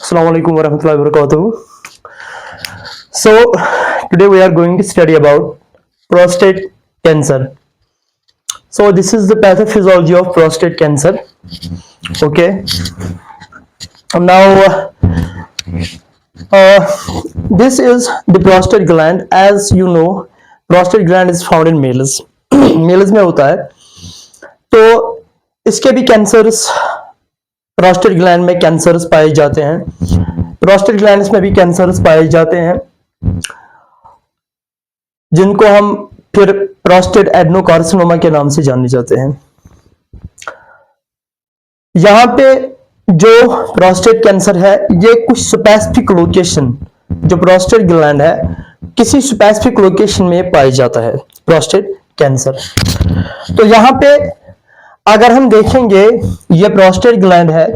Assalamualaikum warahmatullahi wabarakatuh. So today we are going to study about prostate cancer. So this is the pathophysiology of prostate cancer. Okay. Now this is the prostate gland. As you know, prostate gland is found in males. males में होता है, तो इसके भी cancers, prostate gland में cancers पाए जाते हैं। प्रोस्टेट ग्लैंड्स में भी कैंसर्स पाए जाते हैं, जिनको हम फिर प्रोस्टेट एडनोकार्सिनोमा के नाम से जाने जाते हैं। यहां पे जो प्रोस्टेट कैंसर है, ये कुछ स्पेसिफिक लोकेशन, जो प्रोस्टेट ग्लैंड है किसी स्पेसिफिक लोकेशन में पाया जाता है प्रोस्टेट कैंसर। तो यहां पे अगर हम देखेंगे, ये प्रोस्टेट ग्लैंड है,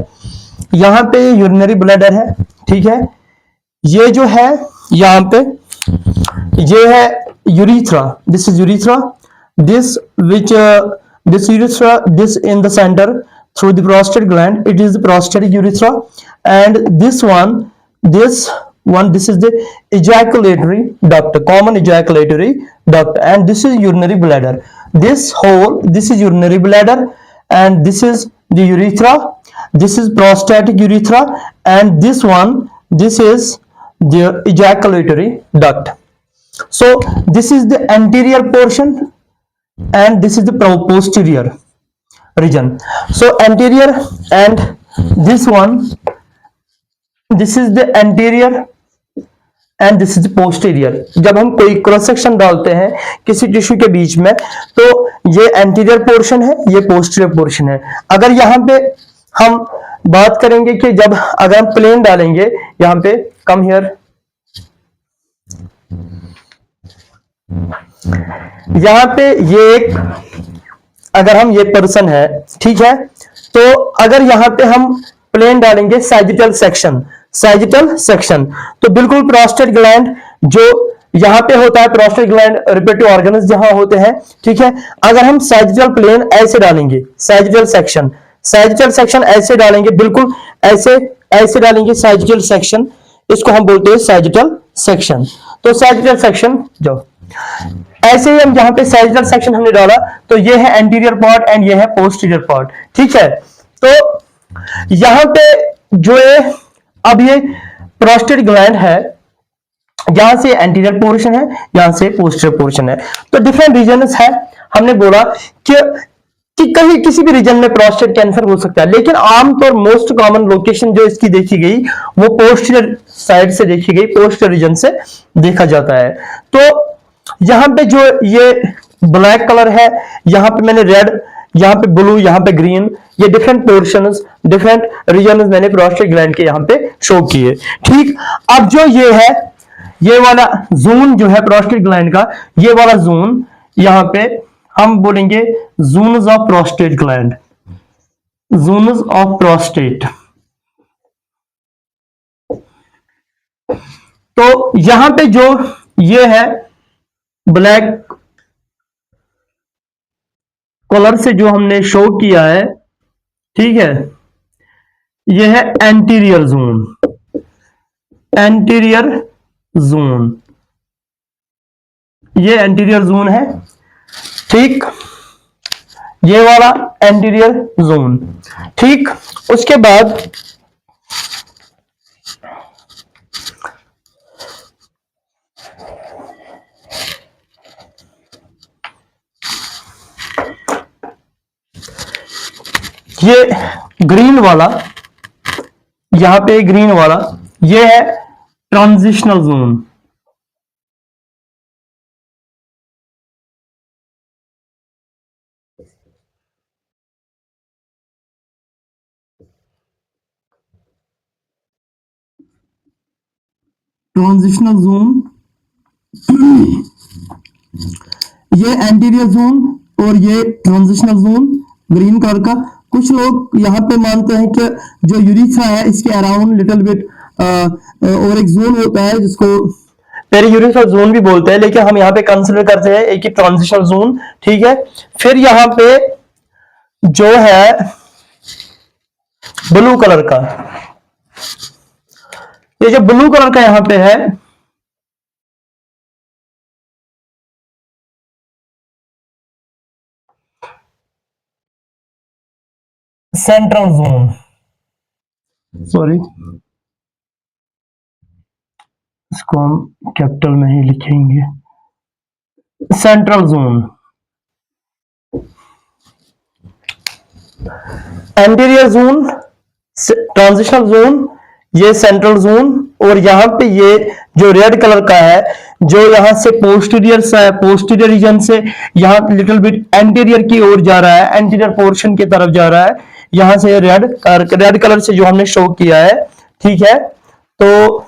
यहां पे यूरिनरी ब्लैडर है, ठीक है। ये जो है यहां पे ये है urethra, this is urethra, this which this urethra, this in the centre through the prostate gland, it is the prostatic urethra, and this one this is the ejaculatory duct, common ejaculatory duct, and this is urinary bladder. This is urinary bladder, and this is the urethra, this is prostatic urethra, and this is the ejaculatory duct. So this is the anterior portion and this is the posterior region. So anterior and this is the anterior and this is the posterior. जब हम कोई cross section डालते हैं किसी tissue के बीच में, तो ये एंटीरियर पोर्शन है, ये पोस्टीरियर पोर्शन है। अगर यहाँ पे हम बात करेंगे कि जब अगर हम प्लेन डालेंगे, यहाँ पे कम हियर, यहाँ पे ये एक, अगर हम ये पर्सन है, ठीक है, तो अगर यहां पे हम प्लेन डालेंगे सैजिटल सेक्शन, तो बिल्कुल प्रोस्टेट ग्लैंड जो यहां पे होता है, प्रोस्टेट ग्लैंड रिप्रोडक्टिव ऑर्गन्स जहां होते हैं, ठीक है। अगर हम सैजिटल प्लेन ऐसे डालेंगे, सैजिटल सेक्शन ऐसे डालेंगे, बिल्कुल ऐसे डालेंगे सैजिटल सेक्शन, इसको हम बोलते हैं सैजिटल सेक्शन। तो सैजिटल सेक्शन जो ऐसे ही हम जहां पे सैजिटल सेक्शन हमने डाला, तो ये है एंटीरियर पार्ट एंड ये है पोस्टीरियर पार्ट, ठीक है। तो यहां पे जो है, अब ये प्रोस्टेट ग्लैंड है, यहां से एंटीरियर पोर्शन है, यहां से पोस्टीरियर पोर्शन है, तो डिफरेंट रीजन्स है। हमने बोला कि कहीं किसी भी रीजन में प्रोस्टेट कैंसर हो सकता है, लेकिन आमतौर मोस्ट कॉमन लोकेशन जो इसकी देखी गई वो पोस्टीरियर साइड से देखी गई, पोस्टीरियर रीजन से देखा जाता है। तो यहां पे जो ये ब्लैक कलर है, यहां पे मैंने रेड, यहां पे ब्लू, यहां पे ग्रीन, ये डिफरेंट पोर्शंस, डिफरेंट रीजन्स मैंने प्रोस्टेट ग्लैंड के यहां पे शो किए, ठीक। अब जो ये है, ये वाला जोन जो है प्रोस्टेट ग्लैंड का, ये वाला जोन, यहां पे हम बोलेंगे zones of prostate gland, zones of prostate. तो यहां पे जो ये है ब्लैक कलर से जो हमने शो किया है, ठीक है, यह है एंटीरियर जोन, ये एंटीरियर जोन है, ठीक, ये वाला एंटीरियर जोन, ठीक। उसके बाद ये ग्रीन वाला, यहां पे ग्रीन वाला, ये है ट्रांजिशनल जोन, ये एंटीरियर जोन और ये ट्रांजिशनल जोन ग्रीन कलर का। कुछ लोग यहाँ पे मानते हैं कि जो यूरिथ्रा है इसके अराउंड लिटिल बिट और एक जोन होता है जिसको पेरीयूरिथ्रल जोन भी बोलते हैं, लेकिन हम यहाँ पे कंसिडर करते हैं एक ही ट्रांजिशनल जोन, ठीक है। फिर यहाँ पे जो है ब्लू कलर का, ये जो ब्लू कलर का यहां पे है, सेंट्रल जोन, सॉरी इसको हम कैपिटल में ही लिखेंगे, central zone. Anterior zone, transitional zone, ये सेंट्रल जोन, और यहां पे ये जो रेड कलर का है, जो यहां से पोस्टीरियर रीजन से यहां लिटिल बिट एंटीरियर की ओर जा रहा है, एंटीरियर पोर्शन की तरफ जा रहा है, यहां से रेड कलर से जो हमने शो किया है, ठीक है। तो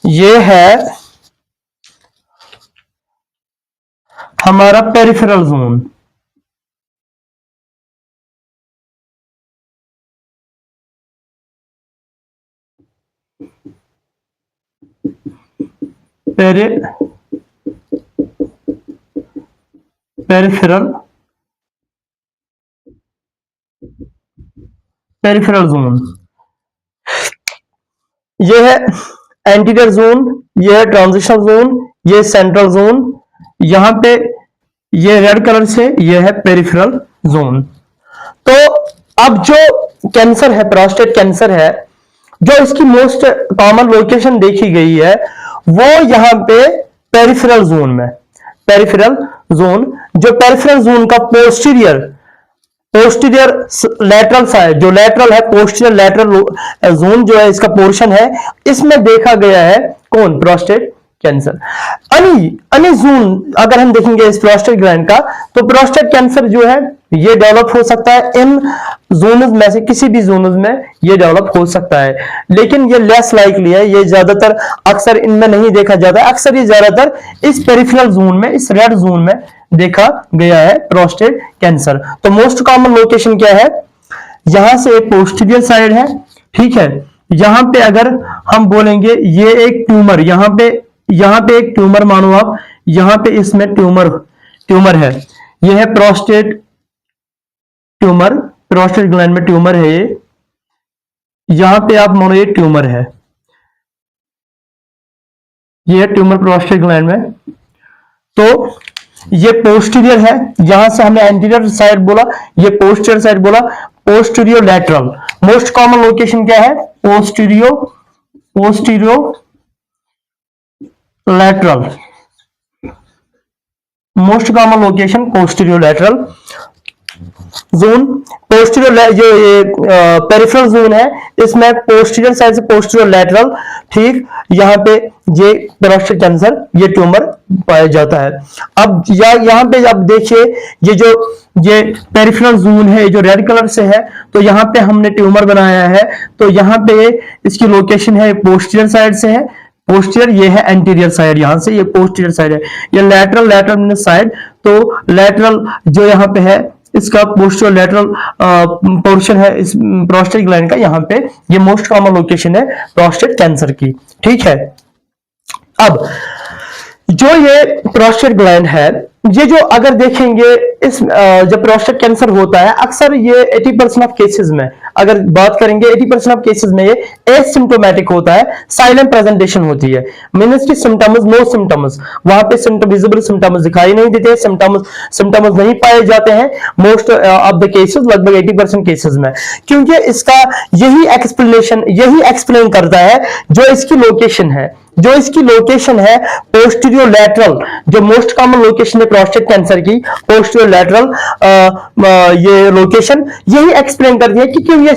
ये है हमारा पेरिफेरल जोन। पेरिफेरल जोन, ये है एंटीरियर जोन, ये है ट्रांजिशनल जोन, ये सेंट्रल जोन, यहां पे ये रेड कलर से ये है पेरिफेरल जोन। तो अब जो कैंसर है, प्रोस्टेट कैंसर है, जो इसकी मोस्ट कॉमन लोकेशन देखी गई है वो यहां पे पेरिफेरल जोन में, पेरिफेरल जोन, जो पेरिफेरल जोन का पोस्टीरियर लेटरल साइड, जो लेटरल है, पोस्टीरियर लेटरल जोन जो है, इसका पोर्शन है, इसमें देखा गया है कौन, प्रोस्टेट कैंसर। अनी जोन अगर हम देखेंगे इस प्रोस्टेट ग्लैंड का, तो प्रोस्टेट कैंसर जो है ये डेवलप हो सकता है इन जोनस में से किसी भी जोनस में ये डेवलप हो सकता है, लेकिन ये लेस लाइकली है, ये ज्यादातर अक्सर इनमें नहीं देखा जाता है, अक्सर ये ज्यादातर इस पेरिफेरल जोन में, इस रेड जोन में देखा गया है प्रोस्टेट कैंसर। तो मोस्ट कॉमन लोकेशन क्या है, यहां से पोस्टीरियर साइड है, ठीक है। यहां पे अगर हम बोलेंगे ये एक ट्यूमर, यहां पे एक ट्यूमर मानो आप, यहां पे इसमें ट्यूमर है, ये है प्रोस्टेट ट्यूमर, प्रोस्टेट ग्लैंड में ट्यूमर है ये, यहां पे आप मानो ये ट्यूमर है, ये है ट्यूमर प्रोस्टेट ग्लैंड में। तो ये पोस्टीरियर है, यहां से हमने एंटीरियर साइड बोला, ये पोस्टीरियर साइड बोला, posterior lateral. Most common location क्या है, posterior lateral, most common location posterior lateral zone. Posterior जो ये पेरिफेरल जोन है, इसमें पोस्टीरियर साइड से पोस्टीरियर लैटरल, ठीक, यहां पे ये प्रोस्टेट कैंसर, ये ट्यूमर पाया जाता है। अब यहां पे अब देखिए ये पेरिफेरल जोन है, जो रेड कलर से है, तो यहां पे हमने ट्यूमर बनाया है, तो यहां पे इसकी लोकेशन है पोस्टीरियर साइड से है, पोस्टीरियर, ये है एंटीरियर साइड, यहां से ये पोस्टीरियर साइड है, ये लेटरल मींस साइड, तो लेटरल जो यहां पे है इसका पोस्टीरियर लेटरल पोर्शन है इस प्रोस्टेट ग्लैंड का, यहां पे ये मोस्ट कॉमन लोकेशन है प्रोस्टेट कैंसर की, ठीक है। अब जो ये प्रोस्टेट ग्लैंड है, ये जो अगर देखेंगे इस जब प्रोस्टेट कैंसर होता है, अक्सर ये 80% ऑफ केसेस में, अगर बात करेंगे 80% ऑफ केसेस में ये एसिम्प्टोमेटिक होता है, साइलेंट प्रेजेंटेशन होती है, मींस की सिम्टम्स, नो सिम्टम्स, वहां पे विजिबल सिम्टम्स दिखाई नहीं देते, सिम्टम्स नहीं पाए जाते हैं मोस्ट ऑफ द केसेस, लगभग 80% केसेस में, क्योंकि इसका यही एक्सप्लेन करता है जो इसकी लोकेशन है पोस्टीरियो लैटरल, जो मोस्ट कॉमन लोकेशन है प्रोस्टेट कैंसर की, पोस्टीरियो लैटरल, ये लोकेशन यही एक्सप्लेन करती है कि क्यों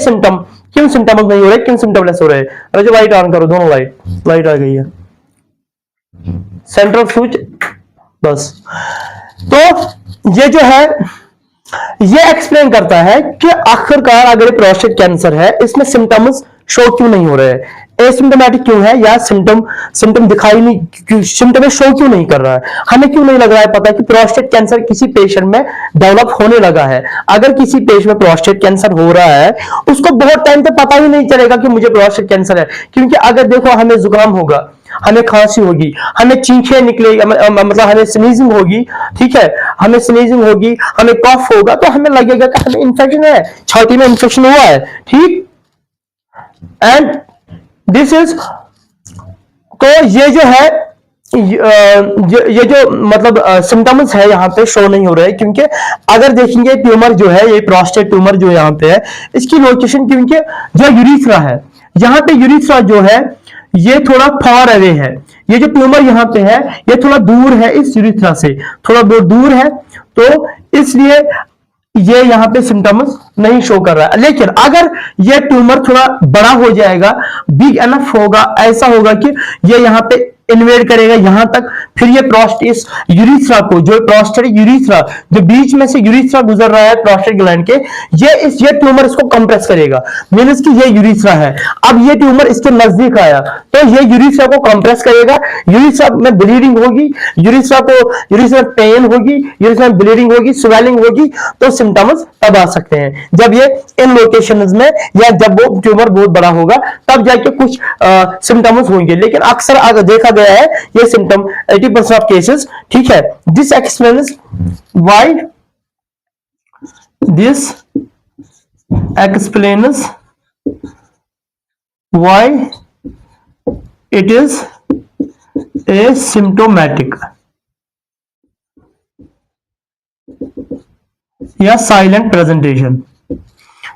सिम्टम्स नहीं हो रहे, क्यों सिम्टमलेस हो रहे हैं। अरे लाइट ऑन करो, दोनों लाइट आ गई है, सेंट्रल फ्यूज, बस। तो ये जो है ये एक्सप्लेन करता है कि आखिरकार अगर ये प्रोस्टेट कैंसर है, इसमें सिम्टम्स शो क्यों नहीं हो रहे हैं, एसिम्प्टोमेटिक क्यों है, या सिम्टम दिखाई नहीं, सिम्टम शो क्यों नहीं कर रहा है, हमें क्यों नहीं लग रहा है पता कि प्रोस्टेट कैंसर किसी पेशेंट में डेवलप होने लगा है। अगर किसी पेशेंट में प्रोस्टेट कैंसर हो रहा है, उसको बहुत टाइम तक पता ही नहीं चलेगा कि मुझे प्रोस्टेट कैंसर है, क्योंकि अगर देखो हमें जुकाम होगा, हमें खांसी होगी, हमें चीखें निकलेगी, मतलब हमें स्नीजिंग होगी, ठीक है, हमें स्नीजिंग होगी, हमें कफ होगा, तो हमें लगेगा कि हमें इन्फेक्शन है, छाती में इन्फेक्शन हुआ है, ठीक। एंड दिस इज, तो ये जो है ये जो मतलब सिम्टम्स है यहाँ पे शो नहीं हो रहे हैं, क्योंकि अगर देखेंगे ट्यूमर जो है, ये प्रोस्टेट ट्यूमर जो यहाँ पे है, इसकी लोकेशन, क्योंकि जो यूरिथ्रा है, यहाँ पे यूरिथ्रा जो है ये थोड़ा फार अवे है, ये जो ट्यूमर यहाँ पे है ये थोड़ा दूर है, इस यूरिथ्रा से थोड़ा बहुत दूर है, तो इसलिए ये यहाँ पे सिम्टम्स नहीं शो कर रहा है। लेकिन अगर ये ट्यूमर थोड़ा बड़ा हो जाएगा, बिग एनफ होगा, ऐसा होगा कि ये यहाँ पे इन्वेड करेगा यहां तक, फिर ये इस यूरिथ्रा को, जो प्रोस्टेट यूरिथ्रा, जो बीच में से यूरिथ्रा गुजर रहा है प्रोस्टेट ग्लैंड के, ये ट्यूमर इसको कंप्रेस करेगा, मींस कि ये यूरिथ्रा है, अब ये ट्यूमर इसके नजदीक आया तो ये यूरिथ्रा को कंप्रेस करेगा, यूरिथ्रा में ब्लीडिंग होगी, यूरिथ्रा में पेन होगी, यूरिथ्रा में ब्लीडिंग होगी, स्वेलिंग होगी, तो सिम्टम्स तब आ सकते हैं जब ये इन लोकेशंस में, या जब वो ट्यूमर बहुत बड़ा होगा तब जाके कुछ सिम्टम्स होंगे। लेकिन अक्सर अगर देखा गया है ये सिम्टम 80% ऑफ केसेस, ठीक है। This explains why, this explains why it is a symptomatic या साइलेंट प्रेजेंटेशन,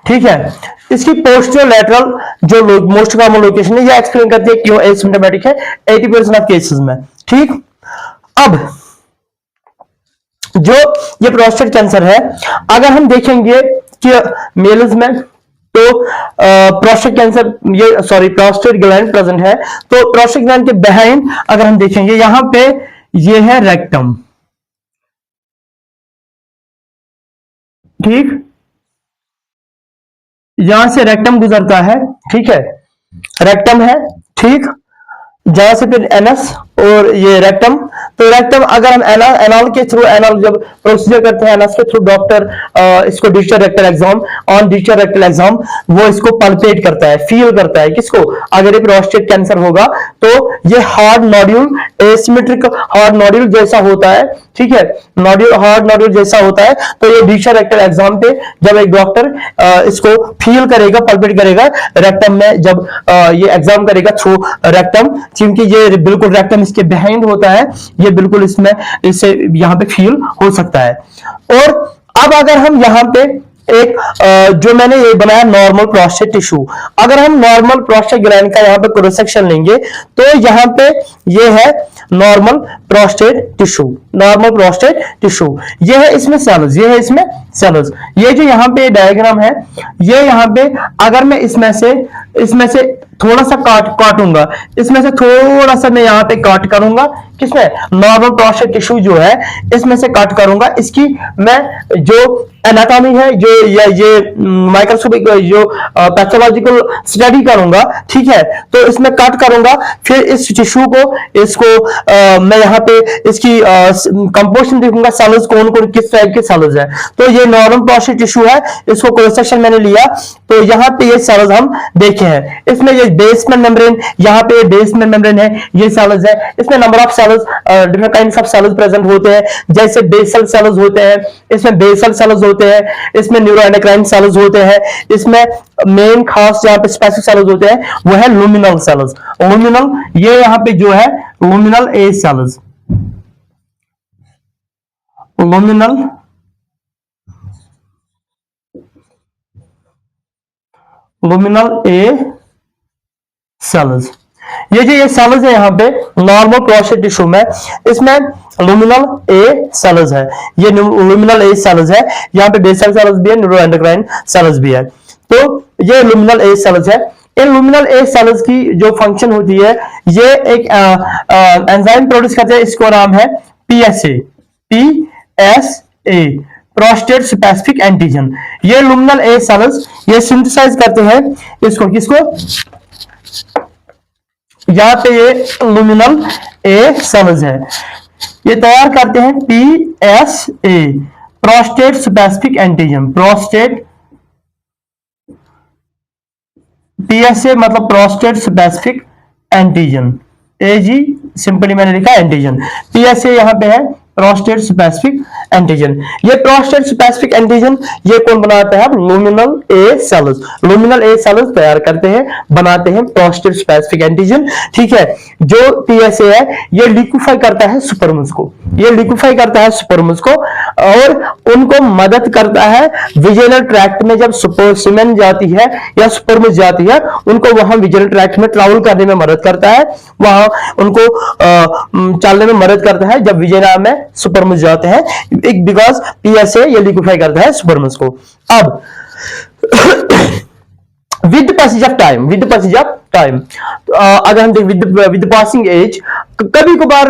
ठीक है। इसकी पोस्टर लेटरल जो मोस्ट कॉमन लोकेशन है, ये एक्सप्लेन करती है क्यों एसिम्प्टोमेटिक है 80% ऑफ केसेस में, ठीक। अब जो ये प्रोस्टेट कैंसर है, अगर हम देखेंगे कि मेल्स में, तो प्रोस्टेट कैंसर, ये सॉरी प्रोस्टेट ग्लैंड प्रेजेंट है, तो प्रोस्टेट ग्लैंड के बिहाइंड अगर हम देखेंगे, यहां पे ये है रेक्टम, ठीक, यहां से रेक्टम गुजरता है, ठीक है, रेक्टम है, ठीक, जहां से फिर एनस और ये रेक्टम, तो रेक्टम अगर हम एनाल के थ्रू, एनाल जब प्रोसीजर करते हैं एनस के थ्रू, डॉक्टर इसको digital rectal exam, on digital rectal exam वो इसको पल्पेट करता है, फील करता है, किसको, अगर ये प्रोस्टेट कैंसर होगा तो ये hard nodule, asymmetric hard nodule जैसा होता है, ठीक है, नोड्यूल हार्ड नोड्यूल जैसा होता है, तो ये डिजिटल रेक्टल एग्जाम पे जब एक डॉक्टर इसको फील करेगा, पल्पेट करेगा रेक्टम में, जब ये एग्जाम करेगा थ्रू रेक्टम, क्योंकि ये बिल्कुल रेक्टम इसके बिहाइंड होता है, ये बिल्कुल इसमें इससे यहां पे फील हो सकता है। और अब अगर हम यहां पे एक जो मैंने ये बनाया नॉर्मल प्रोस्टेट टिश्यू, अगर हम नॉर्मल प्रोस्टेट ग्लैंड का यहां पे क्रॉस सेक्शन लेंगे, तो यहां पे ये है normal prostate tissue, normal prostate tissue, ये है इसमें सेल्स, ये है इसमें सेल्स, ये जो यहां पे डायग्राम है, ये यहां पे अगर मैं इसमें से थोड़ा सा काटूंगा, इसमें से थोड़ा सा मैं यहां पे काट करूंगा, किसमें, नॉर्मल प्रोस्टेट टिश्यू जो है इसमें से काट करूंगा, इसकी मैं जो एनाटॉमी है, जो ये माइक्रोस्कोपिक जो पैथोलॉजिकल स्टडी करूंगा, ठीक है, तो इसमें कट करूंगा, फिर इस टिश्यू को, इसको मैं यहाँ पे इसकी कंपोजिशन देखूंगा, सेल्स कौन कौन किस टाइप के सेल्स है, तो ये नॉर्मल प्रोस्टेट टिश्यू है, इसको क्रॉस सेक्शन मैंने लिया, तो यहाँ पे ये सेल्स हम देखे हैं, इसमें ये बेसमेंट मेम्ब्रेन, यहाँ पे बेसमेंट मेम्ब्रेन है, ये सेल्स है, इसमें number of cells, different kinds of cells present होते हैं, जैसे बेसल सेल्स होते हैं, इसमें बेसल सेल्स होते हैं, इसमें न्यूरोएंडोक्राइन सेल्स होते हैं, इसमें मेन खास जहां पे स्पेसिफिक सेल्स होते हैं वो है लुमिनल सेल्स, लुमिनल, ये यहां पे जो है लुमिनल ए सेल्स, लुमिनल ए सेल्स, ये जो ये सेल्स है यहाँ पे नॉर्मल प्रोस्टेट टिश्यू में, इसमें लुमिनल ए सेल्स है, ये लुमिनल ए सेल्स है, यहाँ पे बेसल सेल्स भी है, न्यूरोएंडोक्राइन सेल्स भी है, तो ये लुमिनल ए सेल्स है। इन लुमिनल ए सेल्स की जो फंक्शन होती है, ये एक एंजाइम प्रोड्यूस करते हैं, इसको नाम है पीएसए, प्रोस्टेट स्पेसिफिक एंटीजन। ये लुमिनल ए सेल्स ये सिंथेसाइज करते हैं इसको, किसको, यहां पे ये लुमिनल ए सेल्स है, ये तैयार करते हैं PSA, prostate specific antigen, prostate, PSA मतलब प्रोस्टेट स्पेसिफिक एंटीजन, एजी सिंपली मैंने लिखा एंटीजन। पीएसए यहाँ पे है प्रोस्टेट स्पेसिफिक एंटीजन। ये प्रोस्टेट स्पेसिफिक एंटीजन ये कौन बनाता है? लुमिनल ए सेल्स। लुमिनल ए सेल्स तैयार करते हैं, बनाते हैं प्रोस्टेट स्पेसिफिक एंटीजन। ठीक है, जो पीएसए है ये लिक्विफाई करता है सुपरमस को, ये लिक्विफाई करता है सुपरमस को और उनको मदद करता है विजुअल ट्रैक्ट में। जब सीमेंट जाती है या सुपरमस जाती है, उनको वहां विजुअल ट्रैक्ट में ट्रैवल करने में मदद करता है, वहां उनको चलने में मदद करता है जब विजेना में सुपरमस जाते हैं, एक बिकॉज पीएसए ये लिक्विफाई करता है सुपरमस को। अब with passage of time, with passage of time अगर हम देखें विद पासिंग एज, कभी कभार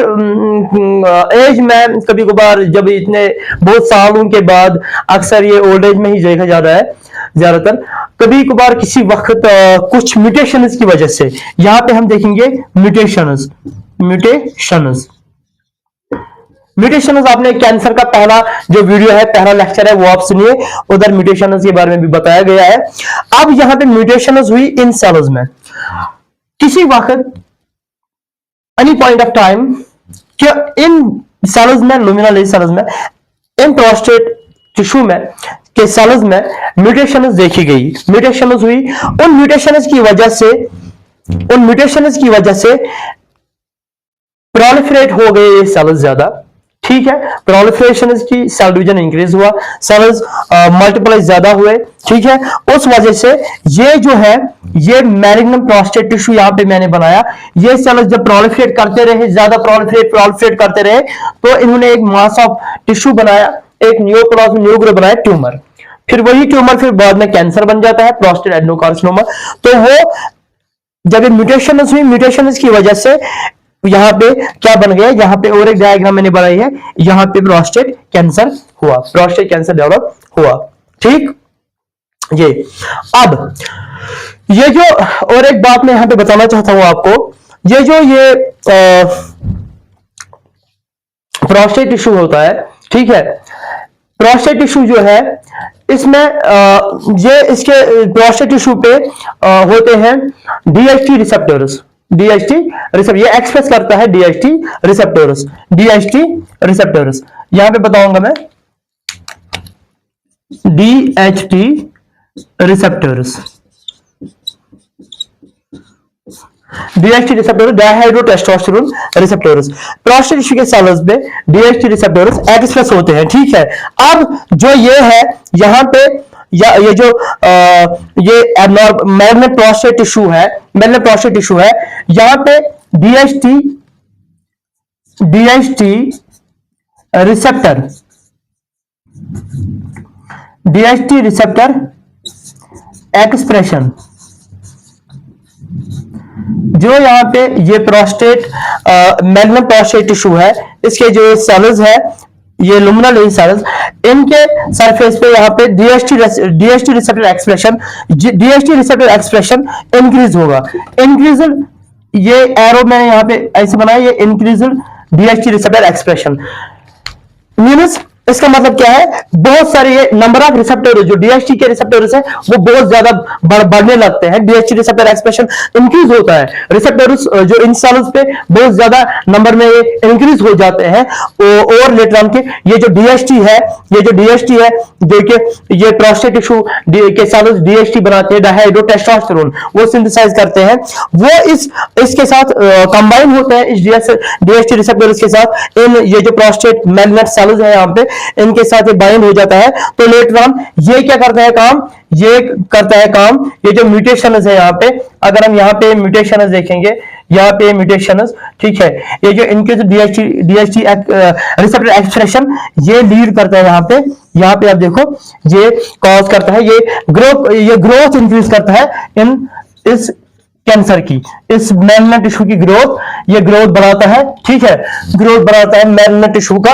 एज में कभी कभार जब इतने बहुत सालों के बाद, अक्सर ये ओल्ड एज में ही देखा जा रहा है ज्यादातर, कभी कभार किसी वक्त कुछ म्यूटेशंस की वजह से, यहां पे हम देखेंगे म्यूटेशंस। म्यूटेशंस म्यूटेशंस आपने कैंसर का पहला जो वीडियो है, पहला लेक्चर है, वो आप सुनिए, उधर म्यूटेशंस के बारे में भी बताया गया है। अब यहां पे म्यूटेशंस हुई इन सेल्स में किसी वक्त, एनी पॉइंट ऑफ टाइम, क्या इन सेल्स में, लुमिनल सेल्स में, इन प्रोस्टेट टिश्यू में के सेल्स में म्यूटेशंस देखी गई, म्यूटेशंस हुई। उन म्यूटेशंस की वजह से प्रोलिफरेट हो गए ये सेल्स ज्यादा। ठीक है, प्रोलिफरेशन की, सेल डिवीजन इंक्रीज हुआ, सेल्स मल्टीप्लाई ज्यादा हुए। ठीक है, उस वजह से ये जो है, ये मैलिग्नम प्रोस्टेट टिश्यू यहां पे मैंने बनाया, ये सेल्स जब प्रोलिफरेट करते रहे, ज्यादा प्रोलिफरेट करते रहे, तो इन्होंने एक मास ऑफ टिश्यू बनाया, एक न्यूक्लियस न्यूक्लियर बनाया, ट्यूमर। फिर वही ट्यूमर फिर बाद में कैंसर बन जाता है, प्रोस्टेट एडेनोकार्सिनोमा। तो वो जब म्यूटेशंस हुई, म्यूटेशंस की वजह से यहां पे क्या बन गया, यहां पे और एक डायग्राम मैंने बनाई है, यहां पे प्रोस्टेट कैंसर हुआ, प्रोस्टेट कैंसर डेवलप हुआ। ठीक, ये अब ये जो और एक बात मैं यहां पे बताना चाहता हूं आपको, ये जो ये प्रोस्टेट टिश्यू होता है, ठीक है, प्रोस्टेट टिश्यू जो है इसमें ये इसके प्रोस्टेट टिश्यू पे होते हैं डीएचटी रिसेप्टर्स। डीएचटी रिसेप्टर ये एक्सप्रेस करता है डीएचटी रिसेप्टर्स, डीएचटी रिसेप्टर्स यहां पे बताऊंगा मैं, DHT receptors, DHT receptors, dihydrotestosterone receptors. Prostate tissue के सेल्स में डीएचटी रिसेप्टर्स एक्सप्रेस होते हैं। ठीक है, अब जो ये है यहां पे, या ये जो ये मैलिग्नेंट प्रोस्टेट टिश्यू है, मैलिग्नेंट प्रोस्टेट टिश्यू है, यहां पे DHT receptor, DHT receptor expression, जो यहां पे ये प्रोस्टेट मैलिग्नेंट प्रोस्टेट टिश्यू है, इसके जो सेल्स है, ये लुमिनल सेल्स, इनके सरफेस पे यहाँ पे डीएचटी रिसेप्टर एक्सप्रेशन इंक्रीज होगा। इंक्रीज, ये एरो मैंने यहाँ पे ऐसे बनाया, ये increase DHT receptor expression means, इसका मतलब क्या है, बहुत सारे ये नंबर ऑफ रिसेप्टर जो डीएचटी के रिसेप्टर्स है वो बहुत ज्यादा बढ़ने लगते हैं, डीएचटी रिसेप्टर एक्सप्रेशन इंक्रीज होता है, रिसेप्टर्स जो इन सेल्स पे बहुत ज्यादा नंबर में ये इंक्रीज हो जाते हैं। और लेटर ऑन के ये जो डीएचटी है, जो कि ये प्रोस्टेट टिश्यू के सेल्स डीएचटी बनाते हैं, डायहाइड्रोटेस्टोस्टेरोन वो सिंथेसाइज करते हैं, वो इसके साथ कंबाइन होते हैं, इस डीएचटी रिसेप्टर्स के साथ, इन ये जो प्रोस्टेट मैलिग्नेंट सेल्स है यहाँ पे, इनके साथ ये बाइंड हो जाता है। तो लेटर ऑन ये क्या करता है काम, ये करता है काम, ये जो म्यूटेशंस है यहाँ पे, अगर हम यहाँ पे म्यूटेशंस देखेंगे, यहाँ पे म्यूटेशंस, ठीक है, ये जो इनके डीएचटी रिसेप्टर एक्सप्रेशन ये लीड करता है यहाँ पे आप देखो, ये कॉज करता है, ये ग्रोथ इंक्रीज करता है इन इस कैंसर की, इस मैलिग्नेंट टिश्यू की ग्रोथ, ये ग्रोथ बढ़ाता है। ठीक है, ग्रोथ बढ़ाता है मैलिग्नेंट टिश्यू का,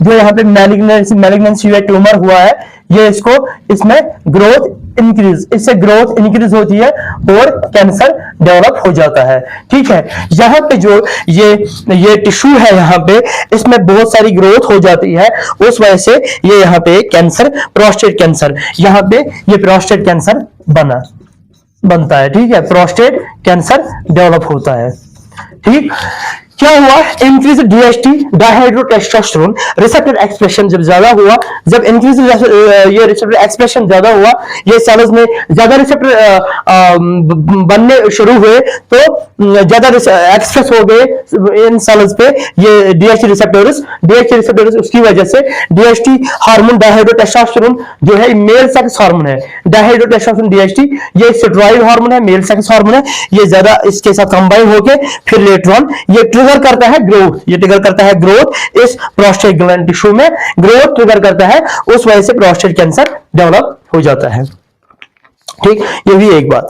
जो यहाँ पे मैलिग्नेंसी ट्यूमर हुआ है, ये इसमें ग्रोथ इंक्रीज, इससे ग्रोथ इंक्रीज होती है और कैंसर डेवलप हो जाता है। ठीक है, यहाँ पे जो ये टिश्यू है, यहाँ पे इसमें बहुत सारी ग्रोथ हो जाती है, उस वजह से ये यहाँ पे कैंसर, प्रोस्टेट कैंसर, यहाँ पे ये प्रोस्टेट कैंसर बनता है। ठीक है, प्रोस्टेट कैंसर डेवलप होता है। ठीक, क्या हुआ, increase DHT dihydrotestosterone receptor expression जब ज्यादा हुआ, जब इंक्रीज ये रिसेप्टर एक्सप्रेशन ज्यादा हुआ, ये सेल्स में ज्यादा रिसेप्टर बनने शुरू हुए, तो ज्यादा एक्सप्रेस हो गए इन सेल्स पे ये डीएचटी रिसेप्टर्स उसकी वजह से डीएचटी हार्मोन डायहाइड्रोटेस्टोस्टेरोन जो है मेल सेक्स हार्मोन है, डायहाइड्रोटेस्टोस्टेरोन डीएचटी ये स्टेरॉइड हार्मोन है, मेल सेक्स हार्मोन है, ये ज्यादा इसके साथ कंबाइन होके फिर लेटर ऑन ये ट्रिगर करता है ग्रोथ, ये ट्रिगर करता है ग्रोथ इस प्रोस्टेट ग्लैंड टिश्यू में, ग्रोथ ट्रिगर करता है, उस वजह से प्रोस्टेट कैंसर डेवलप हो जाता है। ठीक, ये भी एक बात।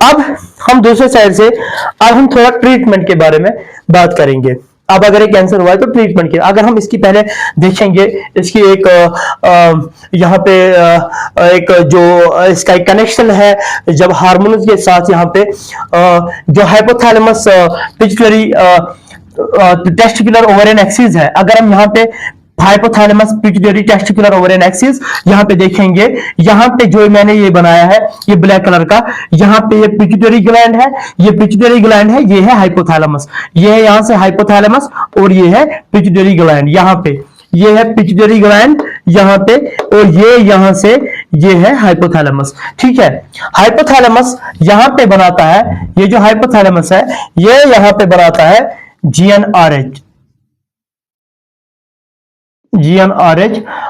अब हम दूसरे साइड से अब हम थोड़ा ट्रीटमेंट के बारे में बात करेंगे। अब अगर एक कैंसर हुआ है तो ट्रीटमेंट के अगर हम इसकी पहले देखेंगे, इसकी एक यहाँ पे एक जो इसका एक कनेक्शन है जब हार्मोन्स के साथ, यहाँ पे जो hypothalamus pituitary testicular ovarian axis है, अगर हम यहाँ पे hypothalamus pituitary testicular ovarian axis यहाँ पे देखेंगे, यहाँ पे जो मैंने ये बनाया है ये ब्लैक कलर का, यहाँ पे ये पिट्यूटरी ग्लैंड है, ये पिट्यूटरी ग्लैंड है, ये है हाइपोथैलेमस, ये है यहाँ से हाइपोथैलेमस और ये है पिट्यूटरी ग्लैंड, यहाँ पे ये है पिट्यूटरी ग्लैंड यहाँ पे, और ये यहाँ से ये है हाइपोथैलेमस। ठीक है, हाइपोथैलेमस यहाँ पे बनाता है, ये जो हाइपोथैलेमस है ये यहाँ पे बनाता है GnRH,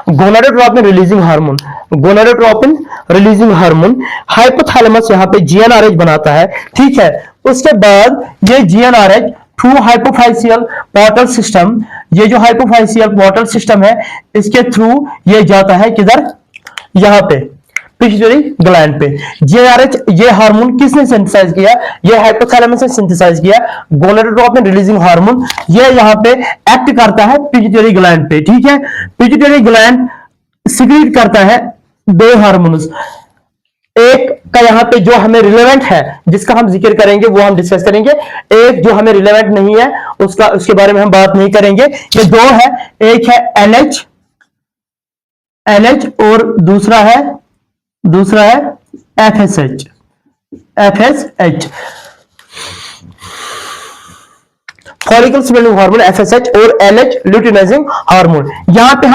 gonadotropin releasing hormone, gonadotropin releasing hormone hypothalamus यहाँ पे जीएनआरएच बनाता है। ठीक है, उसके बाद ये जीएनआरएच थ्रू हाइपोफाइसियल पोर्टल सिस्टम, ये जो हाइपोफाइसियल पोर्टल सिस्टम है इसके थ्रू ये जाता है किधर, यहाँ पे पिट्यूटरी ग्लैंड पे। जीएनआरएच ये हार्मोन किसने सिंथेसाइज किया, ये हाइपोथैलेमस ने सिंथेसाइज किया, गोनाडोट्रोपिन रिलीजिंग हार्मोन, ये यहाँ पे एक्ट करता है पिट्यूटरी ग्लैंड पे। ठीक है, पिट्यूटरी ग्लैंड सिक्रीट करता है दो हार्मोन्स, एक का यहाँ पे जो हमें रिलेवेंट है जिसका हम जिक्र करेंगे वो हम डिस्कस करेंगे, एक जो हमें रिलेवेंट नहीं है उसका उसके बारे में हम बात नहीं करेंगे। ये दो है, एक है एनएच और दूसरा है FSH, follicle stimulating hormone FSH और एलएच ल्यूटिनाइजिंग हार्मोन। यहाँ पे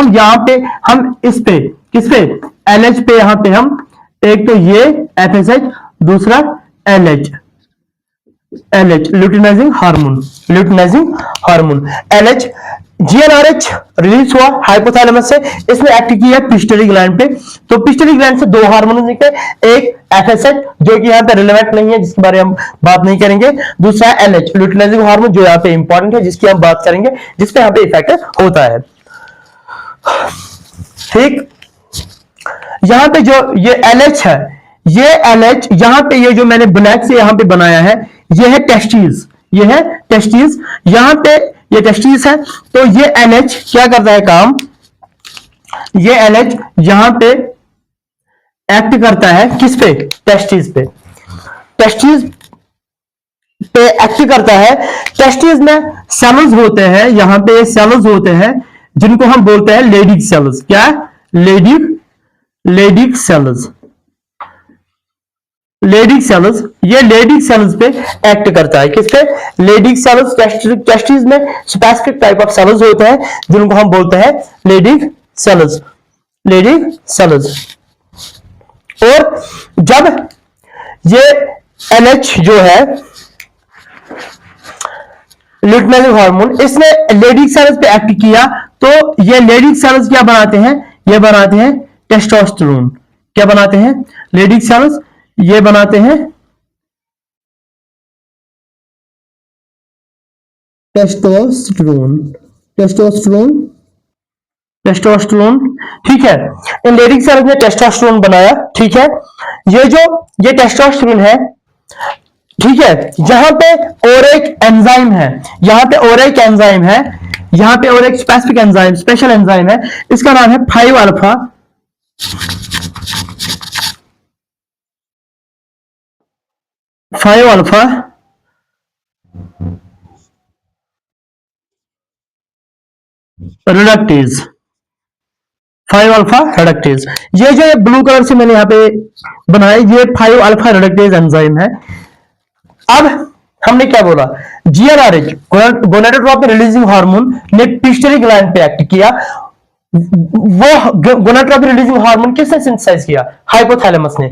हम इस पे किस पे एलएच पे, यहाँ पे हम एक तो ये एफएसएच, दूसरा LH luteinizing hormone LH. GnRH release हुआ हाइपोथैलेमस से, इसने एक्ट किया पिट्यूटरी ग्लैंड पे, तो पिट्यूटरी ग्लैंड से दो हार्मोन निकले, एक एफएसएच जो कि यहाँ पे रिलेवेंट नहीं है जिसके बारे में हम बात नहीं करेंगे, दूसरा एलएच ल्यूटिनाइजिंग हार्मोन जो यहाँ पे इंपॉर्टेंट है जिसकी हम बात करेंगे, जिसपे यहाँ पे इफेक्ट होता है। ठीक, यहाँ पे जो ये एलएच है, ये एलएच यहाँ पे ये जो मैंने ब्लैक से यहाँ पे बनाया है ये है टेस्टिस, यहाँ पे ये टेस्टिस है, तो ये एलएच क्या करता है काम, ये एलएच यहाँ पे एक्ट करता है किस पे, टेस्टिस पे एक्ट करता है। टेस्टिस में सेल्स होते हैं, यहाँ पे सेल्स होते हैं जिनको हम बोलते हैं लेडिक सेल्स, क्या लेडिक सेल्स, ये लेडिक सेल्स पे एक्ट करता है, किस पे, लेडिक सेल्स। टेस्टिस में स्पेसिफिक टाइप ऑफ सेल्स होते हैं जिनको हम बोलते हैं लेडिक सेल्स। और जब ये एनएच जो है ल्यूटिनाइजिंग हार्मोन, इसने लेडिक सेल्स पे एक्ट किया, तो ये लेडिक सेल्स क्या बनाते हैं, ये बनाते हैं टेस्टोस्टेरोन। क्या बनाते हैं लेडिक सेल्स, ये बनाते हैं टेस्टोस्टेरोन। ठीक है, इन लेडिक सेल्स ने टेस्टोस्टेरोन बनाया। ठीक है, ये टेस्टोस्टेरोन है, ठीक है, जहां पे और एक एंजाइम है, यहाँ पे और एक स्पेसिफिक एंजाइम, स्पेशल एंजाइम है, इसका नाम है 5 अल्फा रिडक्टेज, 5 अल्फा रिडक्टेज। ये जो ब्लू कलर से मैंने यहाँ पे बनाया, ये 5 अल्फा रिडक्टेज एंजाइम है। अब हमने क्या बोला, जीएनआरएच गोनाडोट्रोपिन रिलीजिंग हार्मोन ने पिट्यूटरी ग्लैंड पे एक्ट किया। वो गोनाडोट्रोपिन रिलीजिंग हार्मोन किसने सिंथेसाइज किया, हाइपोथैलेमस ने।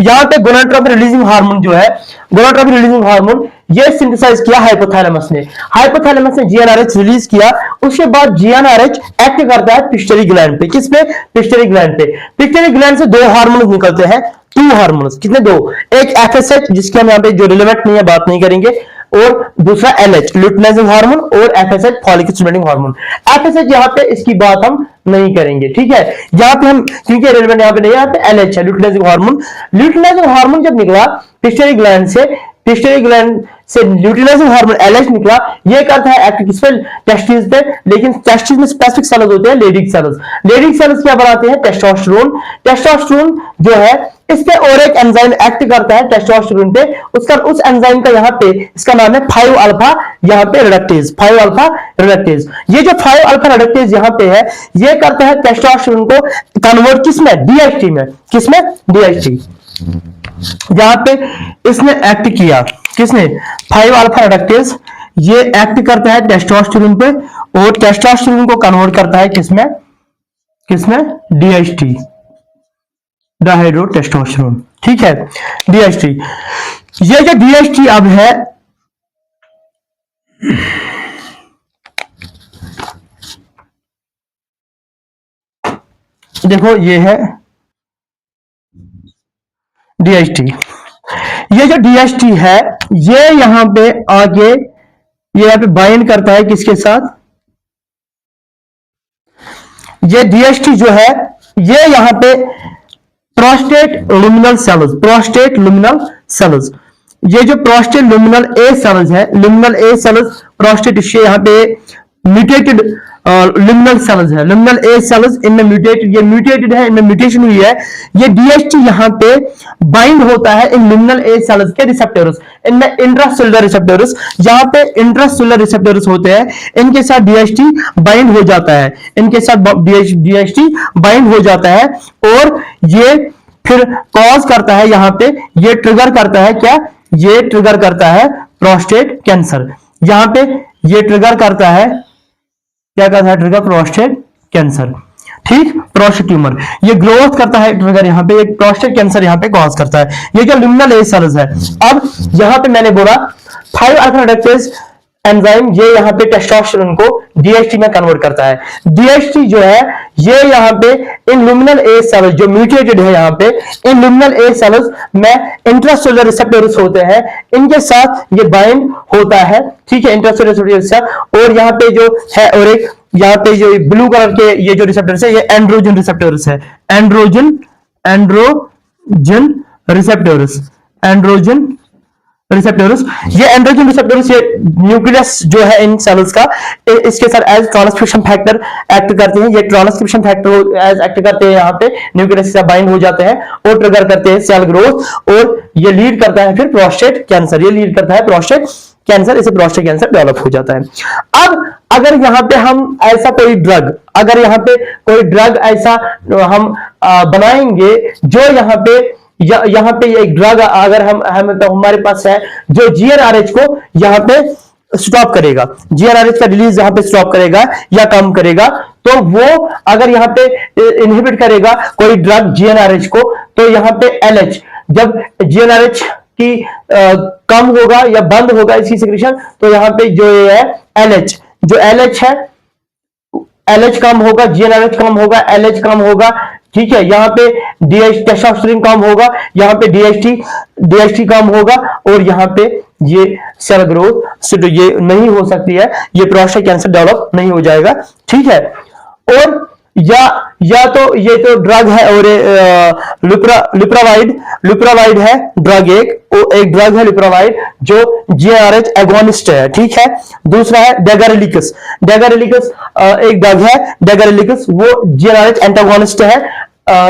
यहां पे गोनाडोट्रोपिन रिलीजिंग हार्मोन जो है, गोनाडोट्रोपिन रिलीजिंग हार्मोन ये सिंथेसाइज किया हाइपोथैलेमस ने। हाइपोथैलेमस ने जीएनआरएच रिलीज किया, उसके बाद जीएनआरएच एक्ट करता है पिट्यूटरी ग्लैंड पे। किस पे, पिट्यूटरी ग्लैंड पे। पिट्यूटरी ग्लैंड से दो हार्मोन निकलते हैं, टू हार्मोन्स, कितने, दो, एक एफएसएच जिसके हम यहाँ पे जो रिलेवेंट नहीं है बात नहीं करेंगे, और दूसरा एलएच ल्यूटिनाइजिंग हार्मोन, और FSH folic stimulating hormone. FSH यहाँ पे इसकी बात हम नहीं करेंगे, ठीक है, यहाँ पे हम क्योंकि रेलेवेंट यहाँ पे नहीं है, यहाँ पे एलएच है ल्यूटिनाइजिंग हार्मोन। ल्यूटिनाइजिंग हार्मोन जब निकला पिट्यूटरी ग्लैंड से, पिट्यूटरी ग्लैंड से ल्यूटिनाइजिंग हार्मोन एलएच निकला, ये करता है एक्ट किस पे, टेस्टिस पे। लेकिन टेस्टिस में स्पेसिफिक सेल्स होते हैं लेडिक सेल्स। लेडिक सेल्स क्या बनाते हैं, टेस्टोस्टेरोन। टेस्टोस्टेरोन जो है इस पे और एक एंजाइम एक्ट करता है टेस्टोस्टेरोन पे, उसका उस एंजाइम का यहाँ पे इसका नाम है 5 अल्फा यहाँ पे रिडक्टेज, 5 अल्फा रिडक्टेज। ये जो 5 अल्फा रिडक्टेज यहाँ पे है, ये करता है टेस्टोस्टेरोन को कन्वर्ट किसमें, डीएचटी में। किसमें, डीएचटी। यहां पे इसने एक्ट किया, किसने, 5 अल्फा रिडक्टेज, ये एक्ट करता है टेस्टोस्टेरोन पे, और टेस्टोस्टेरोन को कन्वर्ट करता है किसमें, किसमें, डीएचटी, डाइहाइड्रो टेस्टोस्टेरोन, ठीक है, डीएचटी। ये जो डीएचटी अब है, देखो ये है डीएचटी। ये जो डीएचटी है, ये यहां पे आगे, ये यहां पे बाइंड करता है किसके साथ, ये डीएचटी जो है, ये यहां पे प्रोस्टेट लुमिनल सेल्स, प्रोस्टेट लुमिनल सेल्स, ये जो प्रोस्टेट लुमिनल ए सेल्स है, लुमिनल ए सेल्स प्रोस्टेट, इससे यहां पे म्यूटेटेड लिमिनल सेल्स है, लिमिनल ए सेल्स, इनमें म्यूटेटेड, ये म्यूटेटेड है, इनमें म्यूटेशन हुई है। ये डीएचटी यहां पे बाइंड होता है इन लिमिनल ए सेल्स के रिसेप्टर्स, इनमें इंट्रासेलुलर रिसेप्टर्स, यहां पे इंट्रासेलुलर रिसेप्टर्स होते हैं, इनके साथ डीएचटी बाइंड हो जाता है, इनके साथ डीएचटी बाइंड हो जाता है, और ये फिर कॉज करता है, यहां पे ये ट्रिगर करता है क्या, ये ट्रिगर करता है प्रोस्टेट कैंसर। यहां पे ये ट्रिगर करता है, क्या करता है, ट्रिगर प्रोस्टेट कैंसर, ठीक, प्रोस्टेट ट्यूमर, ये ग्रोथ करता है ट्रिगर, यहां पे एक प्रोस्टेट कैंसर यहां पे कॉज करता है। ये जो लिमिनल ए सेल्स है, अब यहां पे मैंने बोला 5 अल्फा रिडक्टेज एंजाइम, ये यहां पे टेस्टोस्टेरोन को डीएचटी में कन्वर्ट करता है। डीएचटी जो है, ये यहां पे इन लुमिनल ए सेल्स जो म्यूटेटेड है, यहां पे इन लुमिनल ए सेल्स में इंट्रासेलुलर रिसेप्टर्स होते हैं, इनके साथ ये बाइंड होता है, ठीक है, इंट्रासेलुलर रिसेप्टर्स। और यहां पे जो है, और एक यहां पे जो ब्लू कलर के ये जो रिसेप्टर्स है, ये एंड्रोजन रिसेप्टर्स है, एंड्रोजन रिसेप्टर्स, एंड्रोजन रिसेप्टर्स। ये एंड्रोजन रिसेप्टर्स, ये न्यूक्लियस जो है इन सेल्स का, इसके साथ एज ट्रांसक्रिप्शन फैक्टर एक्ट करते हैं, ये ट्रांसक्रिप्शन फैक्टर एज एक्ट करते हैं, यहाँ पे न्यूक्लियस से बाइंड हो जाते हैं और ट्रिगर करते हैं सेल ग्रोथ, और ये लीड करता है फिर प्रोस्टेट कैंसर, ये लीड करता है प्रोस्टेट कैंसर, इसे प्रोस्टेट कैंसर डेवलप हो जाता है। अब अगर यहाँ पे हम ऐसा कोई ड्रग, अगर यहाँ पे कोई ड्रग ऐसा हम बनाएंगे जो यहाँ पे यहाँ पे एक ड्रग अगर हम तो हमारे पास है जो जीएनआरएच को यहाँ पे स्टॉप करेगा, जीएनआरएच का रिलीज यहाँ पे स्टॉप करेगा या कम करेगा, तो वो अगर यहाँ पे इनहिबिट करेगा कोई ड्रग जीएनआरएच को, तो यहाँ पे एलएच, जब जीएनआरएच की कम होगा या बंद होगा इसकी सिक्रीशन, तो यहाँ पे जो ये है एलएच, जो एलएच है, एलएच कम होगा, जीएनआरएच कम होगा, एलएच कम होगा, ठीक है, यहाँ पे डीएचटी टेस्टोस्टेरोन कम होगा, यहाँ पे डीएचटी कम होगा, और यहाँ पे ये सेल ग्रोथ से तो ये नहीं हो सकती है, ये प्रोस्टेट कैंसर डेवलप नहीं हो जाएगा, ठीक है। और या तो ये तो ड्रग है, और लिप्रावाइड है ड्रग, एक ड्रग है लिप्रावाइड जो जीएनआरएच एगोनिस्ट है, ठीक है। दूसरा है डेगारेलिकस, डेगारेलिकस एक ड्रग है, डेगारेलिकस वो जीएनआरएच एंटागोनिस्ट है,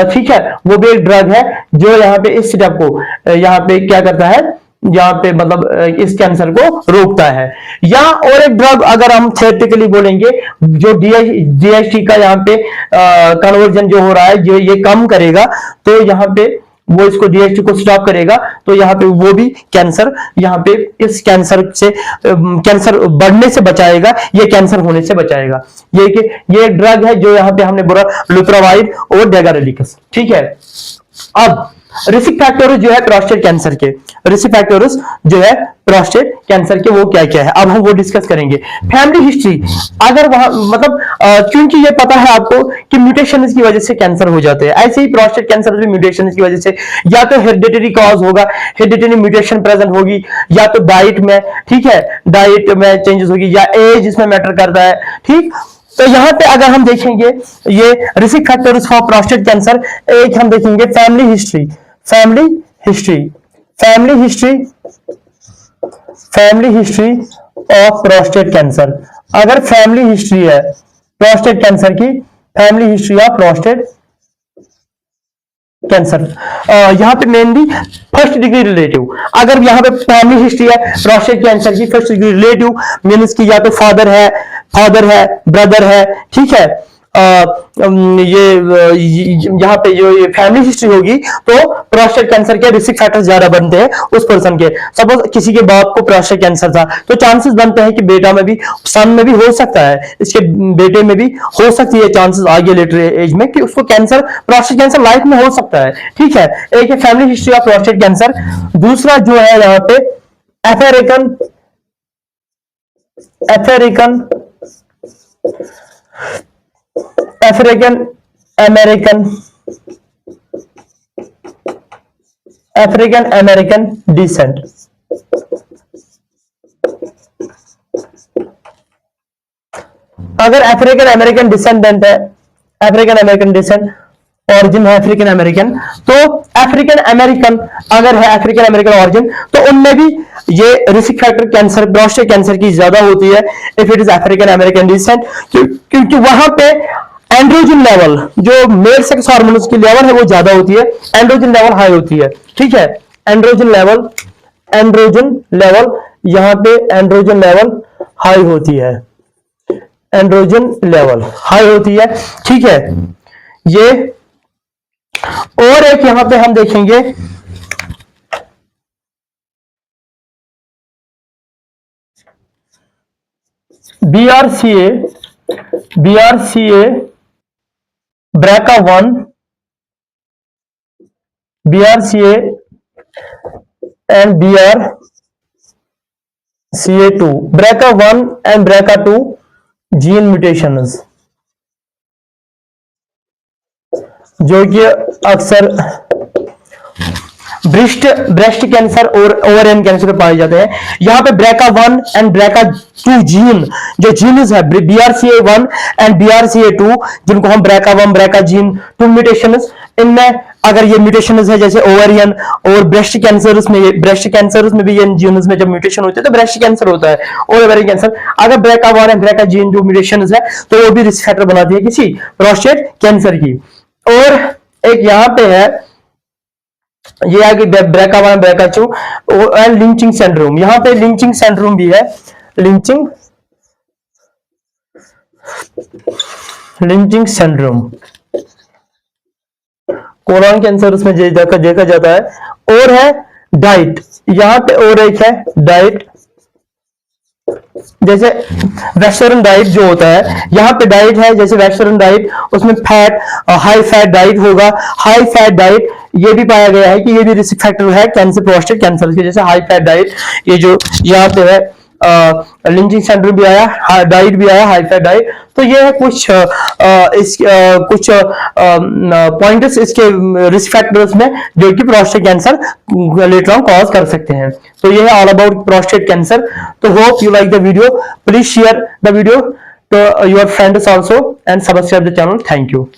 ठीक है, वो भी एक ड्रग है जो यहाँ पे इस स्टेप को यहाँ पे क्या करता है, यहाँ पे मतलब इस कैंसर को रोकता है। या और एक ड्रग अगर हम थेरेटिकली बोलेंगे, जो डीएचटी का यहाँ पे कन्वर्जन जो हो रहा है, जो ये कम करेगा, तो यहाँ पे वो इसको DHT को स्टॉप करेगा, तो यहाँ पे वो भी कैंसर, यहाँ पे इस कैंसर से कैंसर बढ़ने से बचाएगा, ये कैंसर होने से बचाएगा। ये ड्रग है जो यहाँ पे हमने बोला लुप्रावाइड और डेगारेलिकस। ठीक है, अब रिस्क फैक्टर्स जो है प्रोस्टेट कैंसर के, रिस्क फैक्टर्स जो है प्रोस्टेट कैंसर के वो क्या क्या है, अब हम वो डिस्कस करेंगे। फैमिली हिस्ट्री, अगर वहां मतलब क्योंकि ये पता है आपको कि म्यूटेशन की वजह से कैंसर हो जाते हैं, ऐसे ही प्रोस्टेट कैंसर भी म्यूटेशन की वजह से, या तो हेरिडिटरी कॉज होगा, हेरिडिटरी म्यूटेशन प्रेजेंट होगी, या तो डाइट में, ठीक है, डाइट में चेंजेस होगी, या एज इसमें मैटर करता है। ठीक, तो यहां पे अगर हम देखेंगे ये risk factors for prostate cancer, एक हम देखेंगे family history, family history, family history, family history of prostate cancer. अगर फैमिली हिस्ट्री है प्रोस्टेट कैंसर की, family history of prostate cancer, यहां पे मेनली फर्स्ट डिग्री रिलेटिव, अगर यहां पे फैमिली हिस्ट्री है प्रोस्टेट कैंसर की फर्स्ट डिग्री रिलेटिव, मीन्स की या तो फादर है, ब्रदर है, ठीक है, ये यहाँ पे जो ये फैमिली हिस्ट्री होगी तो प्रोस्टेट कैंसर के रिस्क फैक्टर्स ज्यादा बनते हैं उस पर्सन के। सपोज किसी के बाप को प्रोस्टेट कैंसर था, तो चांसेस बनते हैं कि बेटा में भी, सन में भी हो सकता है, इसके बेटे में भी हो सकती है चांसेस आगे लेटर एज में कि उसको कैंसर, प्रोस्टेट कैंसर लाइफ में हो सकता है। ठीक है, एक है family history of prostate cancer, दूसरा जो है यहाँ पे अफ्रीकन अमेरिकन डिसेंट। अगर अफ्रीकन अमेरिकन डिसेंडेंट है, अफ्रीकन अमेरिकन डिसेंट, ऑरिजिन है अफ्रीकन अमेरिकन, तो अफ्रीकन अमेरिकन अगर है अफ्रीकन अमेरिकन ऑरिजिन, तो उनमें भी ये risk factor cancer, prostate cancer की ज्यादा होती है if it is African American descent, क्योंकि वहां पे एंड्रोजन लेवल, जो मेल सेक्स हार्मोन्स की लेवल है वो ज्यादा होती है, एंड्रोजन लेवल हाई होती है। ठीक है, एंड्रोजन लेवल यहां पे एंड्रोजन लेवल हाई होती है, एंड्रोजन लेवल हाई होती है। ठीक है, ये और एक यहां पे हम देखेंगे BRCA BRCA1, BRCA and BRCA2, BRCA1 and BRCA2 gene mutations, जो कि अक्सर ब्रेस्ट कैंसर और ओवरियन कैंसर में पाए जाते हैं। यहां पे BRCA1 एंड BRCA2 जीन, जो जीन्स है BRCA1 एंड BRCA2, जिनको हम BRCA1 BRCA जीन 2 म्यूटेशंस, इनमें अगर ये म्यूटेशंस है जैसे ओवरियन और ब्रेस्ट कैंसर्स में भी ये जीन्स में जब म्यूटेशन होते हैं तो ब्रेस्ट कैंसर होता है और ओवरियन कैंसर। अगर BRCA1 एंड BRCA जीन जो म्यूटेशंस है तो वो भी रिस्क फैक्टर बनाती है किसी प्रोस्टेट कैंसर की। और एक यहां पे है, ये आगे BRCA1 BRCA2 and lynching syndrome, यहां पे लिंचिंग सिंड्रोम भी है, लिंचिंग सिंड्रोम कोलन कैंसर उसमें देखा जाता है। और है डाइट, यहां पे और एक है डाइट, जैसे वेस्टर्न डाइट जो होता है, यहाँ पे डाइट है जैसे वेस्टर्न डाइट, उसमें फैट, हाई फैट डाइट होगा। हाई फैट डाइट ये भी पाया गया है कि ये भी रिस्क फैक्टर है कैंसर, प्रोस्टेट कैंसर के, जैसे हाई फैट डाइट, ये जो यहाँ पे है लिंचिंग सिंड्रोम भी आया, डाइट भी आया, हाई फैट डाइट। तो ये है कुछ कुछ पॉइंट्स इसके रिस्क फैक्टर्स में जो कि prostate cancer later on cause कर सकते हैं। तो ये है ऑल अबाउट प्रोस्टेट कैंसर। तो hope you like the video, please share the video to your friends also and subscribe the channel. Thank you.